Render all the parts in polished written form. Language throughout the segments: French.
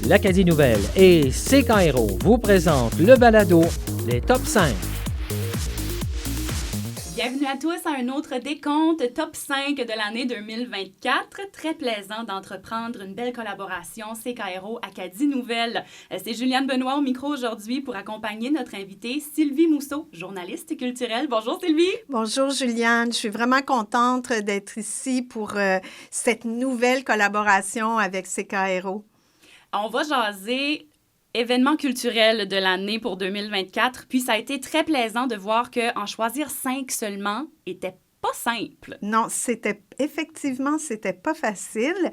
l'Acadie Nouvelle et CKRO vous présentent le balado Les Top 5. Bienvenue à tous à un autre décompte Top 5 de l'année 2024. Très plaisant d'entreprendre une belle collaboration CKRO Acadie Nouvelle. C'est Juliane Benoît au micro aujourd'hui pour accompagner notre invitée Sylvie Mousseau, journaliste culturelle. Bonjour Sylvie. Bonjour Juliane, je suis vraiment contente d'être ici pour cette nouvelle collaboration avec CKRO. On va jaser événements culturels de l'année pour 2024. Puis ça a été très plaisant de voir qu'en choisir 5 seulement était pas simple. Non, c'était pas facile.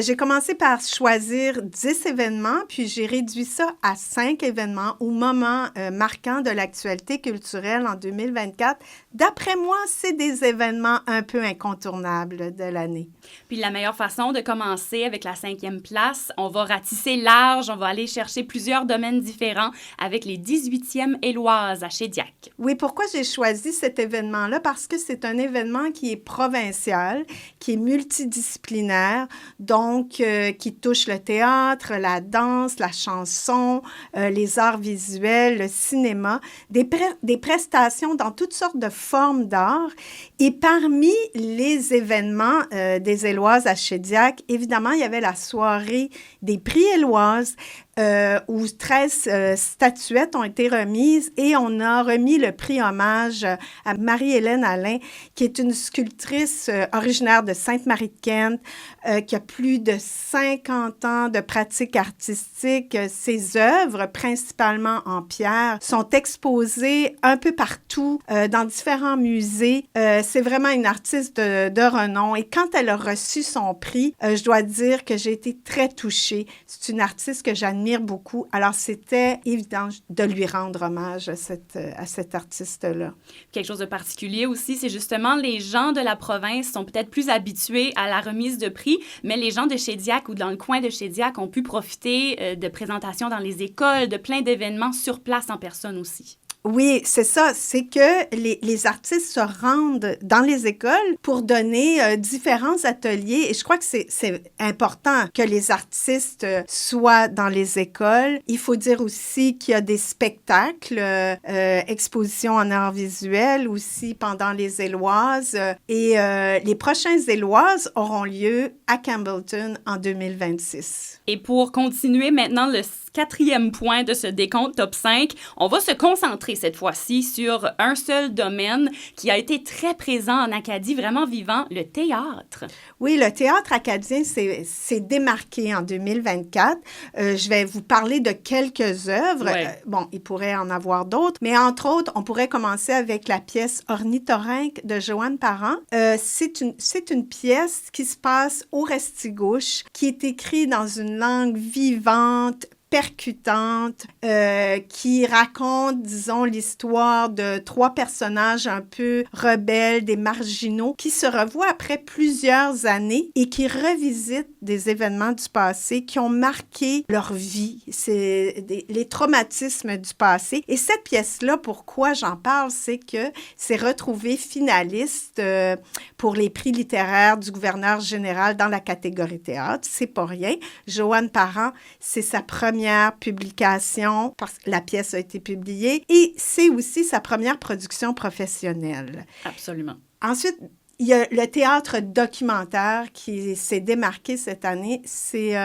J'ai commencé par choisir 10 événements, puis j'ai réduit ça à 5 événements ou moments marquants de l'actualité culturelle en 2024. D'après moi, c'est des événements un peu incontournables de l'année. Puis la meilleure façon de commencer avec la 5e place, on va ratisser large, on va aller chercher plusieurs domaines différents avec les 18e Éloises à Chédiac. Oui, pourquoi j'ai choisi cet événement-là? Parce que c'est un événement qui est provincial, qui est multidisciplinaire, donc qui touche le théâtre, la danse, la chanson, les arts visuels, le cinéma, des prestations dans toutes sortes de formes d'art. Et parmi les événements des Éloises à Chédiac, évidemment, il y avait la soirée des prix Éloises, où 13 statuettes ont été remises et on a remis le prix hommage à Marie-Hélène Alain, qui est une sculptrice originaire de Sainte-Marie-de-Kent, qui a plus de 50 ans de pratique artistique. Ses œuvres, principalement en pierre, sont exposées un peu partout, dans différents musées. C'est vraiment une artiste de renom. Et quand elle a reçu son prix, je dois dire que j'ai été très touchée. C'est une artiste que j'admire beaucoup. Alors, c'était évident de lui rendre hommage à cette artiste-là. Quelque chose de particulier aussi, c'est justement les gens de la province sont peut-être plus habitués à la remise de prix, mais les gens de Chédiac ou dans le coin de Chédiac ont pu profiter de présentations dans les écoles, de plein d'événements sur place en personne aussi. Oui, c'est ça. C'est que les artistes se rendent dans les écoles pour donner différents ateliers. Et je crois que c'est important que les artistes soient dans les écoles. Il faut dire aussi qu'il y a des spectacles, expositions en arts visuels aussi pendant les Éloises. Et les prochaines Éloises auront lieu à Campbellton en 2026. Et pour continuer maintenant le 4e point de ce décompte top 5, on va se concentrer cette fois-ci sur un seul domaine qui a été très présent en Acadie, vraiment vivant, le théâtre. Oui, le théâtre acadien s'est démarqué en 2024. Je vais vous parler de quelques œuvres. Ouais. Bon, il pourrait en avoir d'autres, mais entre autres, on pourrait commencer avec la pièce Ornithorynque de Joanne Parent. C'est une pièce qui se passe au Restigouche, qui est écrite dans une langue vivante, percutante, qui raconte, disons, l'histoire de 3 personnages un peu rebelles, des marginaux, qui se revoient après plusieurs années et qui revisitent des événements du passé qui ont marqué leur vie. C'est les traumatismes du passé. Et cette pièce-là, pourquoi j'en parle, c'est que c'est retrouvé finaliste pour les prix littéraires du gouverneur général dans la catégorie théâtre. C'est pas rien. Joanne Parent, c'est sa première publication, parce que la pièce a été publiée, et c'est aussi sa première production professionnelle. Absolument. Ensuite, il y a le théâtre documentaire qui s'est démarqué cette année. C'est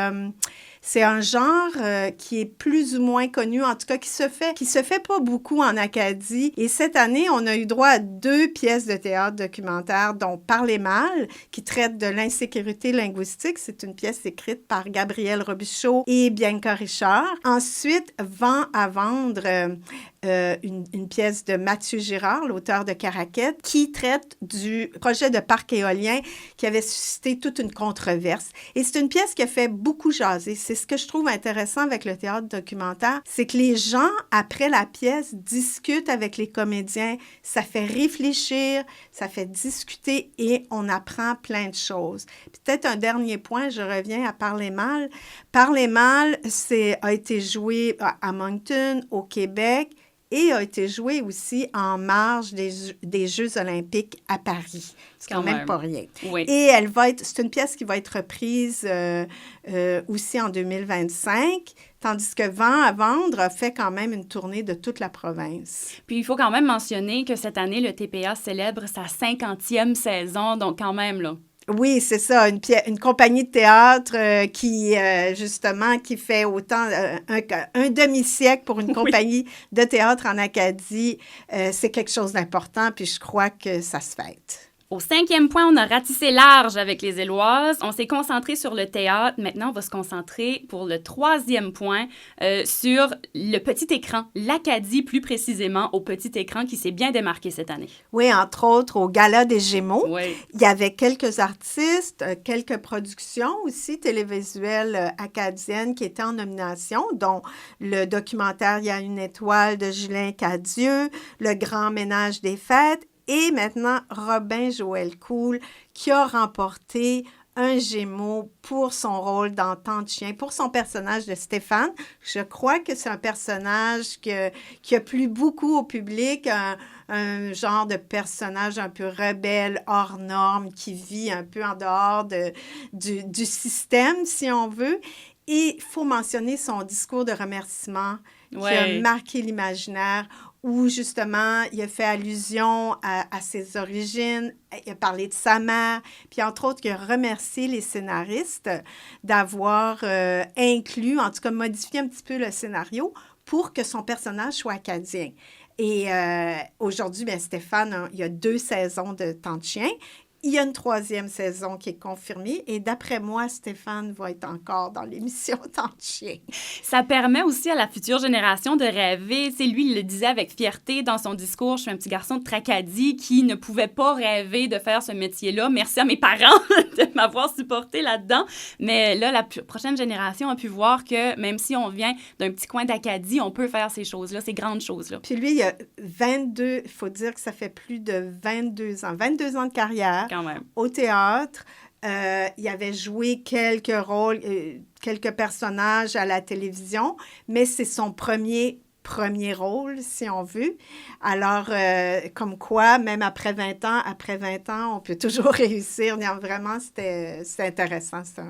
un genre qui est plus ou moins connu, en tout cas qui se fait pas beaucoup en Acadie. Et cette année, on a eu droit à 2 pièces de théâtre documentaire, dont Parler mal, qui traite de l'insécurité linguistique. C'est une pièce écrite par Gabrielle Robichaud et Bianca Richard. Ensuite, Vent à vendre, une pièce de Mathieu Girard, l'auteur de Caraquette, qui traite du projet de parc éolien qui avait suscité toute une controverse. Et c'est une pièce qui a fait beaucoup jaser. C'est ce que je trouve intéressant avec le théâtre documentaire, c'est que les gens, après la pièce, discutent avec les comédiens. Ça fait réfléchir, ça fait discuter et on apprend plein de choses. Puis peut-être un dernier point, je reviens à Parler mal. Parler mal, a été joué à Moncton, au Québec, et a été joué aussi en marge des Jeux olympiques à Paris. C'est quand même pas rien. Oui. Et c'est une pièce qui va être reprise aussi en 2025, tandis que Vent à vendre a fait quand même une tournée de toute la province. Puis il faut quand même mentionner que cette année, le TPA célèbre sa 50e saison, donc quand même, là. Oui, c'est ça, une compagnie de théâtre qui, justement, qui fait autant un demi-siècle pour une compagnie de théâtre en Acadie. C'est quelque chose d'important, puis je crois que ça se fête. Au 5e point, on a ratissé large avec les Éloises. On s'est concentré sur le théâtre. Maintenant, on va se concentrer pour le 3e point sur le petit écran, l'Acadie plus précisément, au petit écran qui s'est bien démarqué cette année. Oui, entre autres, au Gala des Gémeaux. Oui. Il y avait quelques artistes, quelques productions aussi télévisuelles acadiennes qui étaient en nomination, dont le documentaire « Il y a une étoile » de Julien Cadieux, Le Grand Ménage des Fêtes, et maintenant, Robin Joël Cool, qui a remporté un Gémeaux pour son rôle dans Temps de chien, pour son personnage de Stéphane. Je crois que c'est un personnage qui a plu beaucoup au public, un genre de personnage un peu rebelle, hors norme, qui vit un peu en dehors du système, si on veut. Et il faut mentionner son discours de remerciement qui a marqué l'imaginaire, où justement, il a fait allusion à ses origines, il a parlé de sa mère, puis entre autres, il a remercié les scénaristes d'avoir inclus, en tout cas modifié un petit peu le scénario pour que son personnage soit acadien. Et aujourd'hui, bien, Stéphane, il y a 2 saisons de Temps de chien. Il y a une 3e saison qui est confirmée et d'après moi, Stéphane va être encore dans l'émission Temps de chien. Ça permet aussi à la future génération de rêver. Tu sais, lui, il le disait avec fierté dans son discours. Je suis un petit garçon de Tracadie qui ne pouvait pas rêver de faire ce métier-là. Merci à mes parents de m'avoir supporté là-dedans. Mais là, la prochaine génération a pu voir que même si on vient d'un petit coin d'Acadie, on peut faire ces choses-là, ces grandes choses-là. Puis lui, il a 22, il faut dire que ça fait plus de 22 ans de carrière. Quand même. Au théâtre. Il avait joué quelques rôles, quelques personnages à la télévision, mais c'est son premier rôle, si on veut. Alors, comme quoi, même après 20 ans, on peut toujours réussir. Vraiment, c'était intéressant. C'est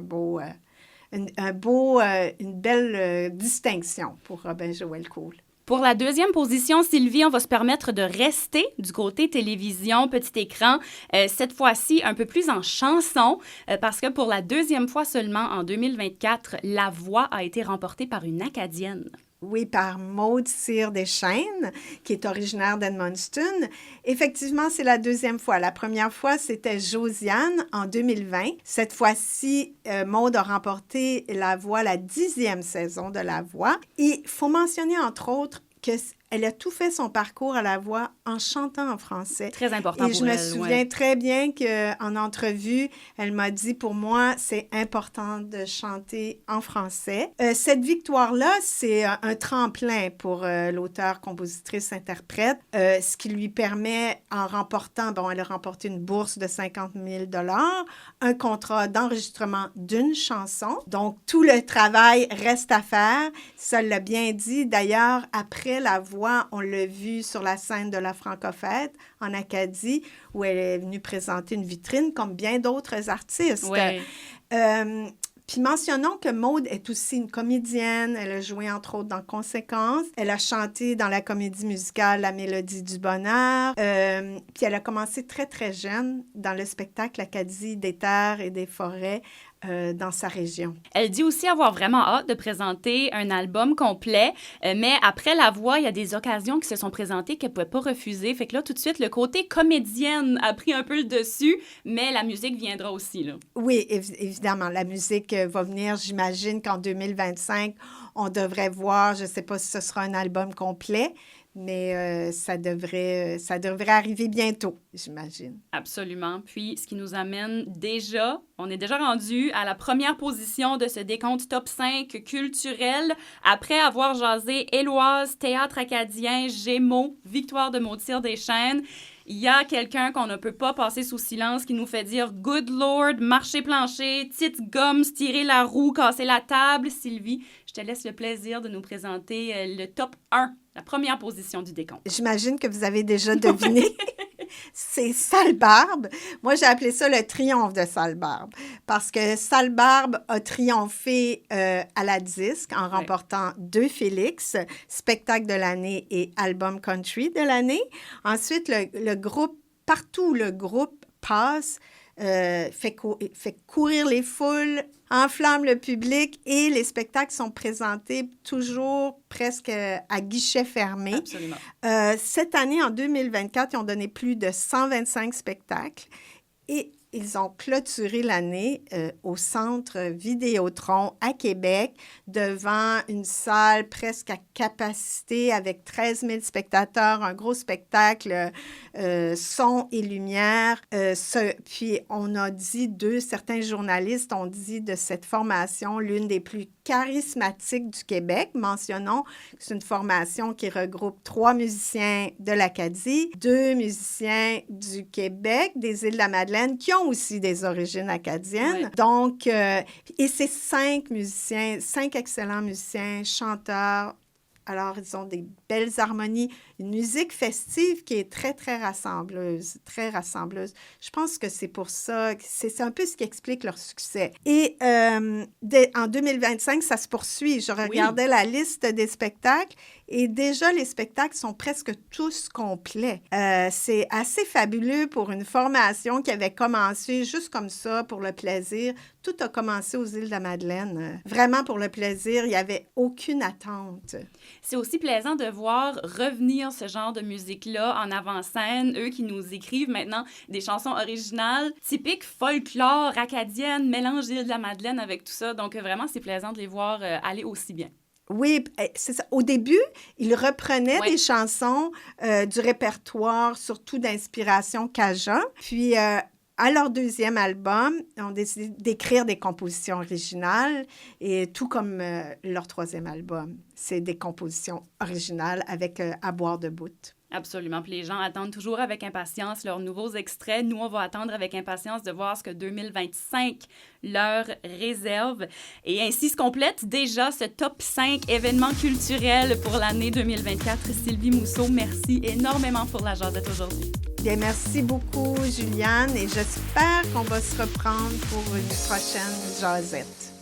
une belle distinction pour Robin Joël Cool. Pour la 2e position, Sylvie, on va se permettre de rester du côté télévision, petit écran, cette fois-ci un peu plus en chanson, parce que pour la 2e fois seulement en 2024, La Voix a été remportée par une Acadienne. Oui, par Maude Cyr-Deschaines, qui est originaire d'Edmundston. Effectivement, c'est la 2e fois. La première fois, c'était Josiane en 2020. Cette fois-ci, Maude a remporté La Voix, la 10e saison de La Voix. Et il faut mentionner, entre autres, qu'elle a tout fait son parcours à La Voix en chantant en français. Très important pour elle. Et je me souviens très bien qu'en entrevue, elle m'a dit, pour moi, c'est important de chanter en français. Cette victoire-là, c'est un tremplin pour l'auteur, compositrice, interprète, ce qui lui permet, en remportant, elle a remporté une bourse de 50 000 $, un contrat d'enregistrement d'une chanson. Donc, tout le travail reste à faire. Ça l'a bien dit. D'ailleurs, après La Voix, on l'a vu sur la scène de la Francofête en Acadie, où elle est venue présenter une vitrine comme bien d'autres artistes. Ouais. Puis mentionnons que Maude est aussi une comédienne. Elle a joué, entre autres, dans Conséquences. Elle a chanté dans la comédie musicale La Mélodie du bonheur. Puis elle a commencé très, très jeune dans le spectacle Acadie des terres et des forêts dans sa région. Elle dit aussi avoir vraiment hâte de présenter un album complet, mais après La Voix, il y a des occasions qui se sont présentées qu'elle ne pouvait pas refuser. Fait que là, tout de suite, le côté comédienne a pris un peu le dessus, mais la musique viendra aussi, là. Oui, évidemment. La musique va venir. J'imagine qu'en 2025, on devrait voir, je ne sais pas si ce sera un album complet, mais ça devrait arriver bientôt, j'imagine. Absolument. Puis, ce qui nous amène déjà, on est déjà rendu à la première position de ce décompte top 5 culturel, après avoir jasé Éloises, Théâtre acadien, Gémeaux, Victoire de Maude Cyr-Deschaines. il y a quelqu'un qu'on ne peut pas passer sous silence qui nous fait dire « Good Lord, marcher plancher, petite gomme, tirer la roue, casser la table ». Sylvie, je te laisse le plaisir de nous présenter le top 1, la première position du décompte. J'imagine que vous avez déjà deviné. C'est Sale Barbe. Moi, j'ai appelé ça le triomphe de Sale Barbe parce que Sale Barbe a triomphé à la disque en remportant 2 Félix, spectacle de l'année et album country de l'année. Ensuite, le groupe, partout où le groupe passe, fait courir les foules, enflamme le public et les spectacles sont présentés toujours presque à guichet fermé. Absolument. Cette année, en 2024, ils ont donné plus de 125 spectacles et ils ont clôturé l'année au Centre Vidéotron à Québec devant une salle presque à capacité avec 13 000 spectateurs, un gros spectacle, son et lumière. Puis on a dit certains journalistes ont dit de cette formation l'une des plus charismatiques du Québec. Mentionnons que c'est une formation qui regroupe 3 musiciens de l'Acadie, 2 musiciens du Québec, des Îles-de-la-Madeleine, qui ont aussi des origines acadiennes. Ouais. Donc, et c'est 5 musiciens, 5 excellents musiciens, chanteurs. Alors, ils ont des belles harmonies, une musique festive qui est très, très rassembleuse, très rassembleuse. Je pense que c'est pour ça, c'est un peu ce qui explique leur succès. Et en 2025, ça se poursuit. Je regardais la liste des spectacles et déjà, les spectacles sont presque tous complets. C'est assez fabuleux pour une formation qui avait commencé juste comme ça, pour le plaisir. Tout a commencé aux Îles-de-la-Madeleine. Vraiment pour le plaisir, il n'y avait aucune attente. C'est aussi plaisant de voir revenir ce genre de musique-là en avant-scène. Eux qui nous écrivent maintenant des chansons originales, typiques folklore acadienne, mélange d'Île-de-la-Madeleine avec tout ça. Donc vraiment, c'est plaisant de les voir aller aussi bien. Oui, c'est ça. Au début, ils reprenaient des chansons du répertoire, surtout d'inspiration cajun. Puis, à leur deuxième album, ils ont décidé d'écrire des compositions originales, et tout comme leur troisième album. C'est des compositions originales avec À boire de bout. Absolument. Puis les gens attendent toujours avec impatience leurs nouveaux extraits. Nous, on va attendre avec impatience de voir ce que 2025 leur réserve. Et ainsi se complète déjà ce top 5 événements culturels pour l'année 2024. Sylvie Mousseau, merci énormément pour la jasette aujourd'hui. Bien, merci beaucoup, Juliane, et j'espère qu'on va se reprendre pour une prochaine jasette.